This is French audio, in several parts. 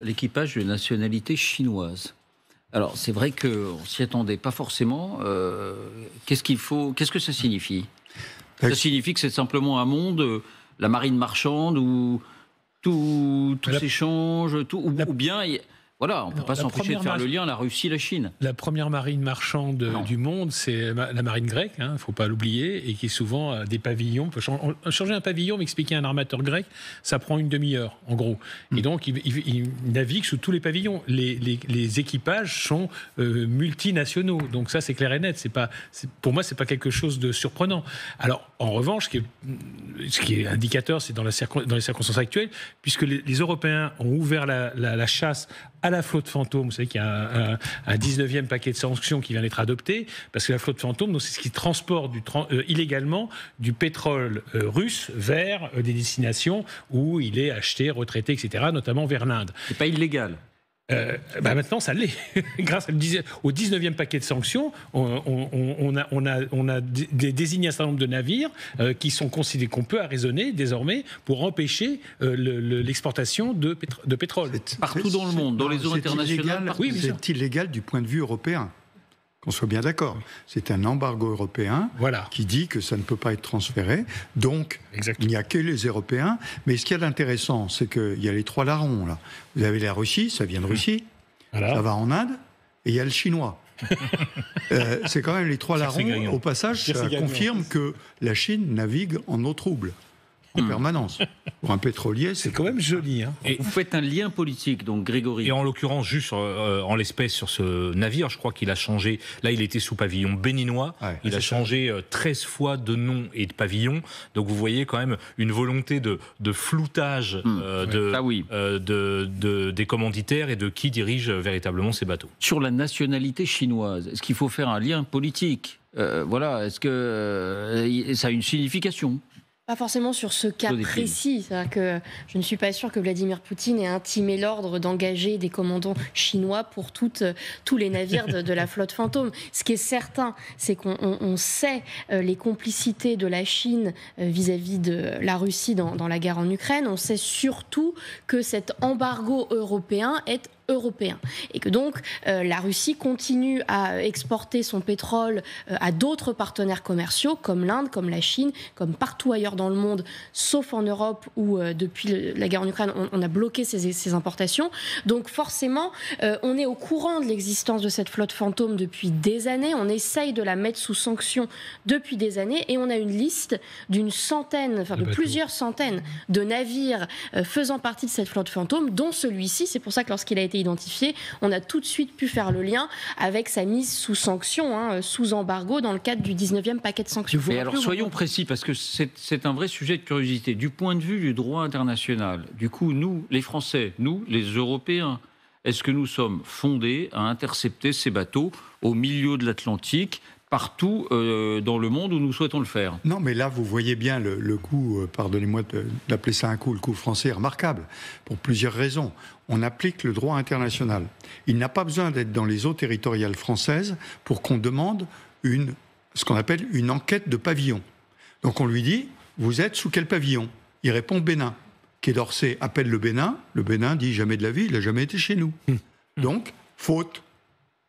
L'équipage de nationalité chinoise. Alors, c'est vrai qu'on ne s'y attendait pas forcément. Qu'est-ce que ça signifie? Ça signifie que c'est simplement un monde, la marine marchande, où tout s'échange, ou bien... Voilà, on ne peut pas s'empêcher de faire le lien, la Russie, la Chine. La première marine marchande du monde, c'est la marine grecque, il ne faut pas l'oublier, et qui est souvent des pavillons. Changer un pavillon, m'expliquer un armateur grec, ça prend une demi-heure, en gros. Et donc, il navigue sous tous les pavillons. Les équipages sont multinationaux. Donc ça, c'est clair et net. Pour moi, ce n'est pas quelque chose de surprenant. Alors, en revanche, ce qui est indicateur, c'est dans les circonstances actuelles, puisque les Européens ont ouvert la chasse à la flotte fantôme. Vous savez qu'il y a un 19e paquet de sanctions qui vient d'être adopté, parce que la flotte fantôme, c'est ce qui transporte illégalement du pétrole russe vers des destinations où il est acheté, retraité, etc., notamment vers l'Inde. C'est pas illégal. Maintenant, ça l'est. Grâce au 19e paquet de sanctions, on a désigné un certain nombre de navires qui sont considérés, qu'on peut arraisonner désormais pour empêcher l'exportation de pétrole. Partout dans le monde, dans les eaux internationales. Oui, mais c'est illégal du point de vue européen. Qu'on soit bien d'accord. C'est un embargo européen qui dit que ça ne peut pas être transféré. Donc, il n'y a que les Européens. Mais ce qu'il y a d'intéressant, c'est qu'il y a les trois larrons, là. Vous avez la Russie, ça vient de Russie. Ça va en Inde. Et il y a le Chinois. C'est quand même les trois larrons. Au passage, ça confirme que la Chine navigue en eau trouble. En permanence. Pour un pétrolier, c'est quand même joli. Et vous faites un lien politique, donc Grégory. Et en l'occurrence, juste en l'espèce sur ce navire, je crois qu'il a changé. Là, il était sous pavillon béninois. Il a changé 13 fois de nom et de pavillon. Donc vous voyez quand même une volonté de floutage des commanditaires et de qui dirige véritablement ces bateaux. Sur la nationalité chinoise, est-ce qu'il faut faire un lien politique? Est-ce que ça a une signification? Pas forcément sur ce cas précis. C'est-à-dire que je ne suis pas sûre que Vladimir Poutine ait intimé l'ordre d'engager des commandants chinois pour tous les navires de la flotte fantôme. Ce qui est certain, c'est qu'on sait les complicités de la Chine vis-à-vis de la Russie dans la guerre en Ukraine. On sait surtout que cet embargo européen est européen et que donc la Russie continue à exporter son pétrole à d'autres partenaires commerciaux comme l'Inde, comme la Chine, comme partout ailleurs dans le monde, sauf en Europe où depuis la guerre en Ukraine on a bloqué ces importations. Donc forcément on est au courant de l'existence de cette flotte fantôme depuis des années, on essaye de la mettre sous sanction depuis des années et on a une liste d'une centaine, de plusieurs centaines de navires faisant partie de cette flotte fantôme, dont celui-ci. C'est pour ça que lorsqu'il a été identifié, on a tout de suite pu faire le lien avec sa mise sous sanction, sous embargo, dans le cadre du 19e paquet de sanctions. Mais alors soyons précis, parce que c'est un vrai sujet de curiosité. Du point de vue du droit international, du coup, nous, les Français, nous, les Européens, est-ce que nous sommes fondés à intercepter ces bateaux au milieu de l'Atlantique, partout dans le monde où nous souhaitons le faire? Non, mais là, vous voyez bien le coup, pardonnez-moi d'appeler ça un coup, le coup français est remarquable, pour plusieurs raisons. On applique le droit international. Il n'a pas besoin d'être dans les eaux territoriales françaises pour qu'on demande ce qu'on appelle une enquête de pavillon. Donc on lui dit, vous êtes sous quel pavillon? Il répond Bénin. Quai d'Orsay appelle le Bénin dit jamais de la vie, il n'a jamais été chez nous. Donc, faute.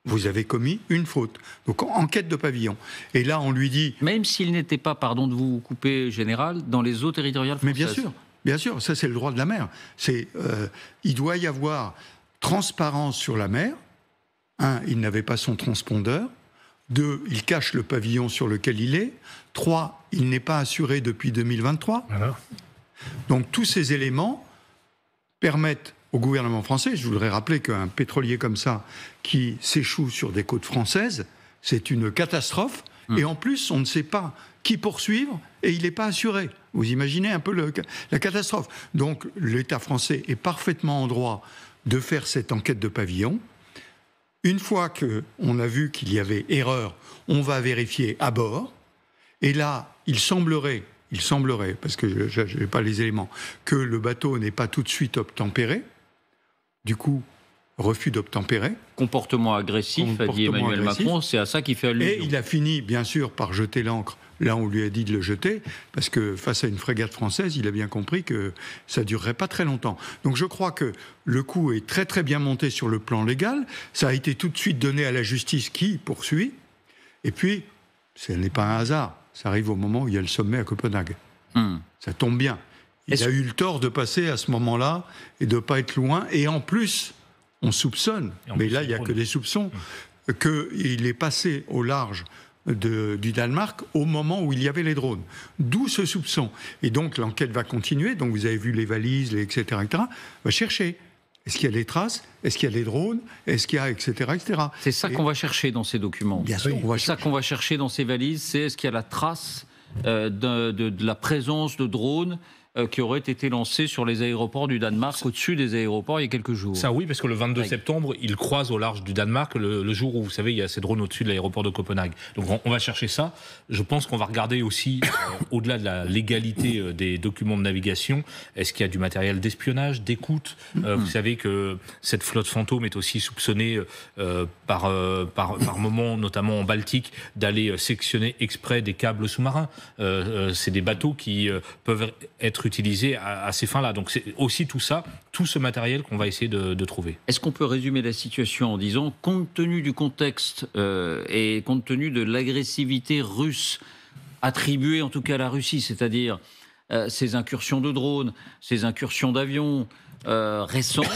Vous avez commis une faute. Donc, enquête de pavillon. Et là, on lui dit... Même s'il n'était pas, pardon de vous couper, général, dans les eaux territoriales françaises. Mais bien sûr, ça c'est le droit de la mer. Il doit y avoir transparence sur la mer. 1, il n'avait pas son transpondeur. 2, il cache le pavillon sur lequel il est. 3, il n'est pas assuré depuis 2023. Voilà. Donc, tous ces éléments permettent au gouvernement français, je voudrais rappeler qu'un pétrolier comme ça, qui s'échoue sur des côtes françaises, c'est une catastrophe. Et en plus, on ne sait pas qui poursuivre et il n'est pas assuré. Vous imaginez un peu la catastrophe. Donc, l'État français est parfaitement en droit de faire cette enquête de pavillon. Une fois qu'on a vu qu'il y avait erreur, on va vérifier à bord. Et là, il semblerait, parce que je n'ai pas les éléments, que le bateau n'est pas tout de suite obtempéré. Du coup, refus d'obtempérer. Comportement agressif, a dit Emmanuel Macron, c'est à ça qu'il fait allusion. Et il a fini, bien sûr, par jeter l'ancre Là, on lui a dit de le jeter, parce que face à une frégate française, il a bien compris que ça ne durerait pas très longtemps. Donc je crois que le coup est très très bien monté sur le plan légal. Ça a été tout de suite donné à la justice qui poursuit. Et puis, ce n'est pas un hasard. Ça arrive au moment où il y a le sommet à Copenhague. Ça tombe bien. Il a eu le tort de passer à ce moment-là et de ne pas être loin. Et en plus, on soupçonne, mais là, il n'y a que des soupçons, qu'il est passé au large du Danemark au moment où il y avait les drones. D'où ce soupçon. Et donc, l'enquête va continuer. Donc, vous avez vu les valises, etc., etc. Va chercher. Est-ce qu'il y a des traces? Est-ce qu'il y a des drones? Est-ce qu'il y a, etc., etc. C'est ça qu'on va chercher dans ces documents. Bien sûr. C'est ça qu'on va chercher dans ces valises. C'est est-ce qu'il y a la trace de la présence de drones qui auraient été lancés sur les aéroports du Danemark, au-dessus des aéroports, il y a quelques jours. Ça oui, parce que le 22 septembre, il croise au large du Danemark le jour où, vous savez, il y a ces drones au-dessus de l'aéroport de Copenhague. Donc on va chercher ça. Je pense qu'on va regarder aussi, au-delà de la légalité des documents de navigation, est-ce qu'il y a du matériel d'espionnage, d'écoute? Vous savez que cette flotte fantôme est aussi soupçonnée par moments, notamment en Baltique, d'aller sectionner exprès des câbles sous-marins. C'est des bateaux qui peuvent être utilisés à ces fins-là. Donc c'est aussi tout ça, tout ce matériel qu'on va essayer de trouver. Est-ce qu'on peut résumer la situation en disant, compte tenu du contexte et compte tenu de l'agressivité russe attribuée en tout cas à la Russie, c'est-à-dire ces incursions de drones, ces incursions d'avions récentes,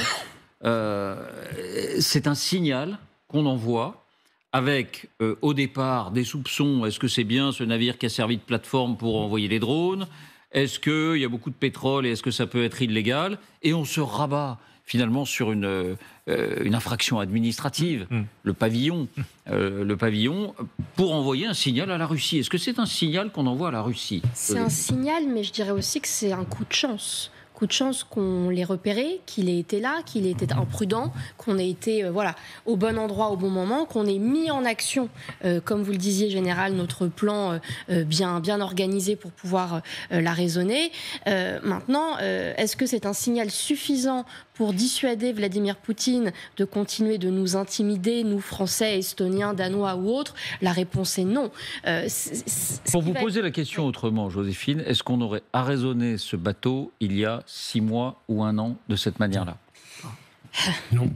c'est un signal qu'on envoie avec au départ des soupçons. Est-ce que c'est bien ce navire qui a servi de plateforme pour envoyer les drones ? Est-ce qu'il y a beaucoup de pétrole et est-ce que ça peut être illégal? Et on se rabat finalement sur une infraction administrative, le pavillon, pour envoyer un signal à la Russie. Est-ce que c'est un signal qu'on envoie à la Russie? C'est un signal, mais je dirais aussi que c'est un coup de chance. Coup de chance qu'on l'ait repéré, qu'il ait été là, qu'il ait été imprudent, qu'on ait été au bon endroit au bon moment, qu'on ait mis en action, comme vous le disiez, Général, notre plan bien organisé pour pouvoir la raisonner. Maintenant, est-ce que c'est un signal suffisant pour dissuader Vladimir Poutine de continuer de nous intimider, nous Français, Estoniens, Danois ou autres? La réponse est non. Pour vous poser la question autrement, Joséphine, est-ce qu'on aurait arraisonné ce bateau il y a 6 mois ou 1 an de cette manière-là? Non.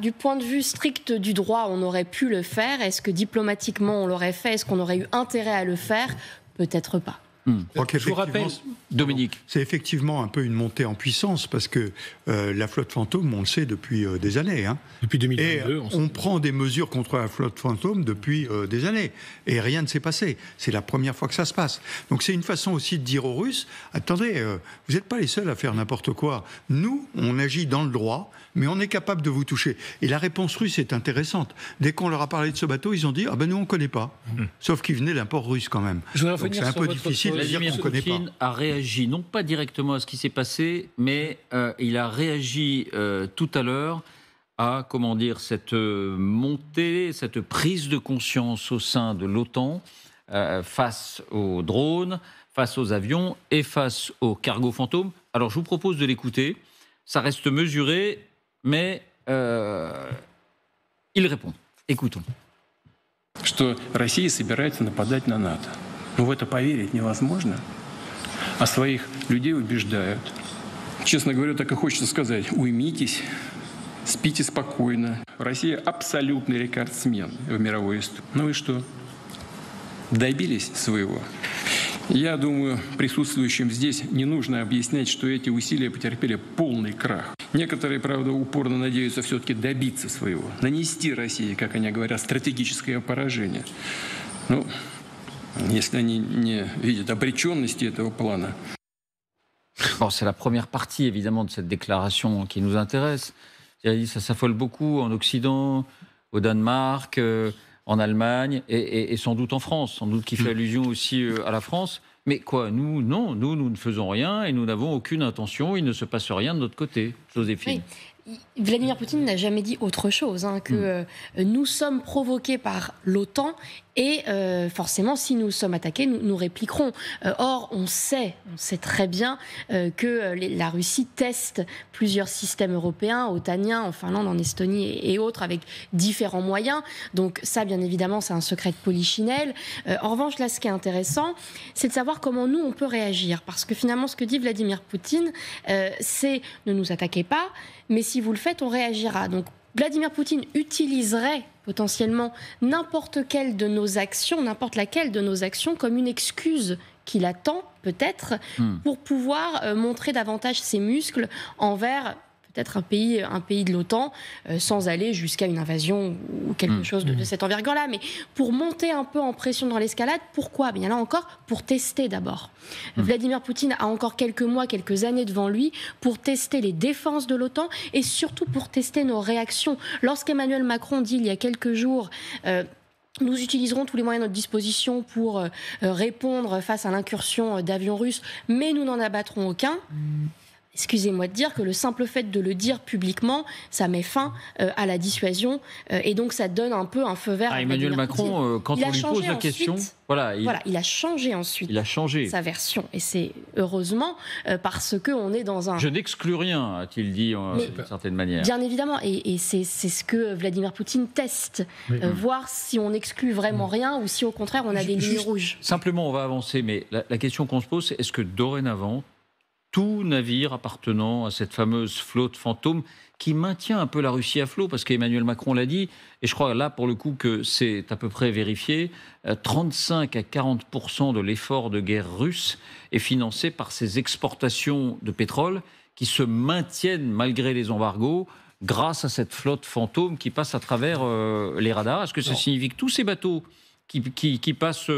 Du point de vue strict du droit, on aurait pu le faire. Est-ce que diplomatiquement on l'aurait fait? Est-ce qu'on aurait eu intérêt à le faire? Peut-être pas. Je vous rappelle, Dominique, c'est effectivement un peu une montée en puissance parce que la flotte fantôme, on le sait depuis des années. Depuis 2022, et on prend des mesures contre la flotte fantôme depuis des années. Et rien ne s'est passé. C'est la première fois que ça se passe. Donc c'est une façon aussi de dire aux Russes, attendez, vous n'êtes pas les seuls à faire n'importe quoi. Nous, on agit dans le droit, mais on est capable de vous toucher. Et la réponse russe est intéressante. Dès qu'on leur a parlé de ce bateau, ils ont dit, nous on ne connaît pas. Sauf qu'il venait d'un port russe quand même. Donc c'est un peu difficile. Vladimir Poutine a réagi, non pas directement à ce qui s'est passé, mais il a réagi tout à l'heure à, cette montée, cette prise de conscience au sein de l'OTAN face aux drones, face aux avions et face aux cargos fantômes. Alors je vous propose de l'écouter. Ça reste mesuré, mais il répond. Écoutons. Что Россия собирается нападать на НАТО. В это поверить невозможно, а своих людей убеждают. Честно говоря, так и хочется сказать, уймитесь, спите спокойно. Россия абсолютный рекордсмен в мировой истории. Ну и что? Добились своего. Я думаю, присутствующим здесь не нужно объяснять, что эти усилия потерпели полный крах. Некоторые, правда, упорно надеются все-таки добиться своего, нанести России, как они говорят, стратегическое поражение. Ну, если они не видят обреченности этого плана. Bon, c'est la première partie, évidemment, de cette déclaration qui nous intéresse. Ça s'affole beaucoup en Occident, au Danemark, en Allemagne et sans doute en France, sans doute qui fait allusion aussi à la France. Mais quoi, nous ne faisons rien et nous n'avons aucune intention, il ne se passe rien de notre côté. Joséphine. Oui. Vladimir Poutine n'a jamais dit autre chose que nous sommes provoqués par l'OTAN Et forcément, si nous sommes attaqués, nous répliquerons. Or, on sait très bien que la Russie teste plusieurs systèmes européens, otaniens, en Finlande, en Estonie et autres, avec différents moyens. Donc ça, bien évidemment, c'est un secret de polichinelle. En revanche, là, ce qui est intéressant, c'est de savoir comment nous, on peut réagir. Parce que finalement, ce que dit Vladimir Poutine, c'est ne nous attaquez pas, mais si vous le faites, on réagira. Donc Vladimir Poutine utiliserait potentiellement n'importe laquelle de nos actions comme une excuse qu'il attend peut-être pour pouvoir montrer davantage ses muscles envers peut-être un pays de l'OTAN, sans aller jusqu'à une invasion ou quelque chose de cette envergure-là, mais pour monter un peu en pression dans l'escalade. Pourquoi ? Bien là encore, pour tester d'abord. Vladimir Poutine a encore quelques années devant lui pour tester les défenses de l'OTAN et surtout pour tester nos réactions. Lorsqu'Emmanuel Macron dit il y a quelques jours... nous utiliserons tous les moyens à notre disposition pour répondre face à l'incursion d'avions russes, mais nous n'en abattrons aucun. Excusez-moi de dire que le simple fait de le dire publiquement, ça met fin à la dissuasion et donc ça donne un peu un feu vert à Emmanuel Macron, quand on lui pose la question... il a changé ensuite sa version. Et c'est heureusement parce qu'on est dans un... Je n'exclus rien, a-t-il dit d'une certaine manière. Bien évidemment, et c'est ce que Vladimir Poutine teste. Voir si on n'exclut vraiment rien ou si au contraire on a des lignes rouges. Simplement, on va avancer, mais la question qu'on se pose, c'est est-ce que dorénavant, tout navire appartenant à cette fameuse flotte fantôme qui maintient un peu la Russie à flot, parce qu'Emmanuel Macron l'a dit, et je crois là pour le coup que c'est à peu près vérifié, 35 à 40% de l'effort de guerre russe est financé par ces exportations de pétrole qui se maintiennent malgré les embargos grâce à cette flotte fantôme qui passe à travers les radars. Est-ce que ça signifie que tous ces bateaux qui passent...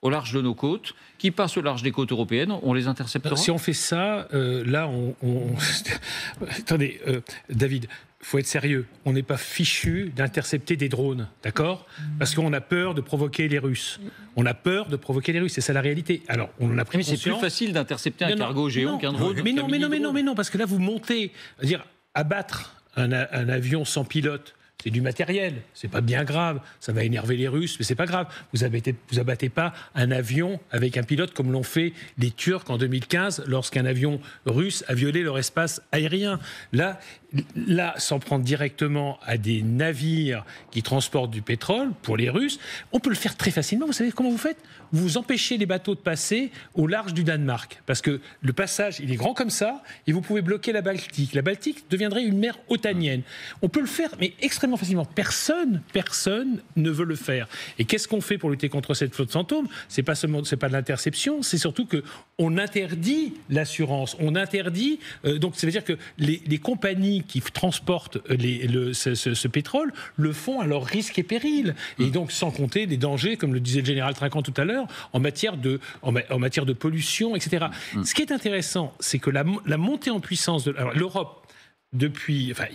au large de nos côtes, qui passent au large des côtes européennes, on les interceptera ? Si on fait ça, là, Attendez, David, il faut être sérieux. On n'est pas fichu d'intercepter des drones, d'accord ? Parce qu'on a peur de provoquer les Russes. C'est ça la réalité. Alors, on en a pris conscience. Mais c'est plus facile d'intercepter un cargo géant qu'un drone. Mais non, parce que là, vous montez, abattre un avion sans pilote, c'est du matériel, c'est pas bien grave, ça va énerver les Russes, mais c'est pas grave. Vous abattez pas un avion avec un pilote comme l'ont fait les Turcs en 2015 lorsqu'un avion russe a violé leur espace aérien. Là, s'en prendre directement à des navires qui transportent du pétrole pour les Russes, on peut le faire très facilement. Vous savez comment vous faites ? Vous empêchez les bateaux de passer au large du Danemark, parce que le passage, il est grand comme ça, et vous pouvez bloquer la Baltique. La Baltique deviendrait une mer otanienne. On peut le faire, mais extrêmement facilement. Personne ne veut le faire. Et qu'est-ce qu'on fait pour lutter contre cette flotte fantôme ? C'est pas de l'interception, c'est surtout que on interdit l'assurance, on interdit. Donc, ça veut dire que les compagnies qui transportent ce pétrole le font à leur risque et péril. Et donc, sans compter les dangers, comme le disait le général Trinquant tout à l'heure, en matière de pollution, etc. Ce qui est intéressant, c'est que la montée en puissance de l'Europe,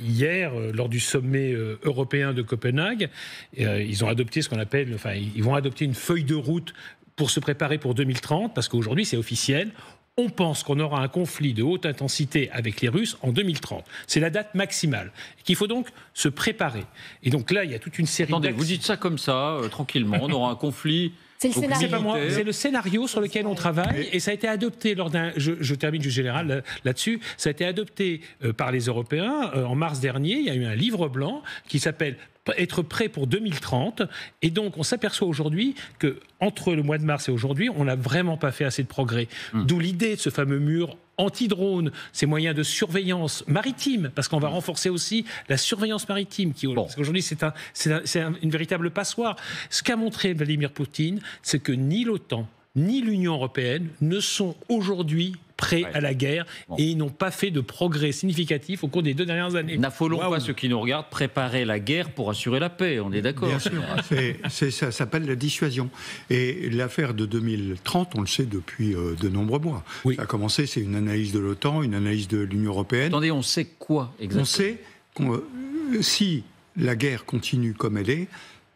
hier, lors du sommet européen de Copenhague, ils ont adopté ils vont adopter une feuille de route pour se préparer pour 2030, parce qu'aujourd'hui, c'est officiel. On pense qu'on aura un conflit de haute intensité avec les Russes en 2030. C'est la date maximale. Et qu'il faut donc se préparer. Et donc là, il y a toute une série Attendez, vous dites ça comme ça, tranquillement, on aura un conflit... C'est le scénario. C'est pas moi, c'est le scénario sur lequel on travaille, et ça a été adopté lors d'un... Je termine du général là-dessus. Ça a été adopté par les Européens en mars dernier. Il y a eu un livre blanc qui s'appelle être prêt pour 2030, et donc on s'aperçoit aujourd'hui que entre le mois de mars et aujourd'hui, on n'a vraiment pas fait assez de progrès. D'où l'idée de ce fameux mur anti-drone, ces moyens de surveillance maritime, parce qu'on va renforcer aussi la surveillance maritime, parce qu'aujourd'hui c'est une véritable passoire. Ce qu'a montré Vladimir Poutine, c'est que ni l'OTAN ni l'Union européenne ne sont aujourd'hui prêts à la guerre et ils n'ont pas fait de progrès significatif au cours des 2 dernières années. N'affolons pas ceux qui nous regardent, préparer la guerre pour assurer la paix, on est d'accord. Bien sûr, ça s'appelle la dissuasion. Et l'affaire de 2030, on le sait depuis de nombreux mois. Ça a commencé, c'est une analyse de l'OTAN, une analyse de l'Union européenne. Attendez, on sait quoi exactement ? On sait que si la guerre continue comme elle est,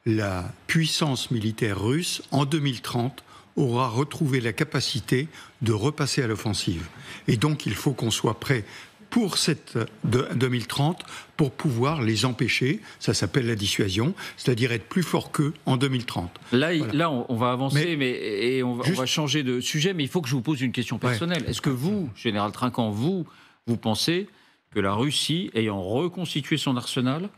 la puissance militaire russe, en 2030, aura retrouvé la capacité de repasser à l'offensive. Et donc, il faut qu'on soit prêt pour 2030 pour pouvoir les empêcher. Ça s'appelle la dissuasion, c'est-à-dire être plus fort qu'eux en 2030. Là, on va avancer, mais on va changer de sujet, mais il faut que je vous pose une question personnelle. Est-ce que vous, Général Trinquant, vous pensez que la Russie, ayant reconstitué son arsenal,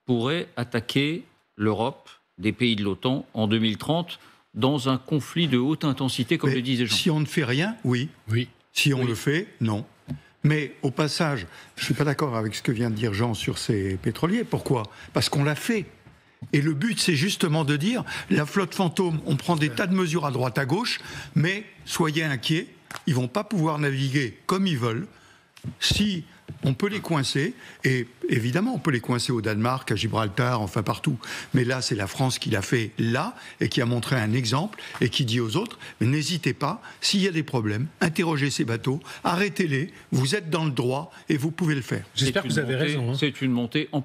pourrait attaquer l'Europe, des pays de l'OTAN, en 2030, dans un conflit de haute intensité, comme le disait Jean? Si on ne fait rien, oui. Si on le fait, non. Mais au passage, je ne suis pas d'accord avec ce que vient de dire Jean sur ces pétroliers. Pourquoi? Parce qu'on l'a fait. Et le but, c'est justement de dire, la flotte fantôme, on prend des tas de mesures à droite, à gauche, mais soyez inquiets, ils ne vont pas pouvoir naviguer comme ils veulent. Si on peut les coincer, et évidemment on peut les coincer au Danemark, à Gibraltar, enfin partout, mais là c'est la France qui l'a fait là, et qui a montré un exemple, et qui dit aux autres, mais n'hésitez pas, s'il y a des problèmes, interrogez ces bateaux, arrêtez-les, vous êtes dans le droit, et vous pouvez le faire. J'espère que vous avez raison. C'est une montée en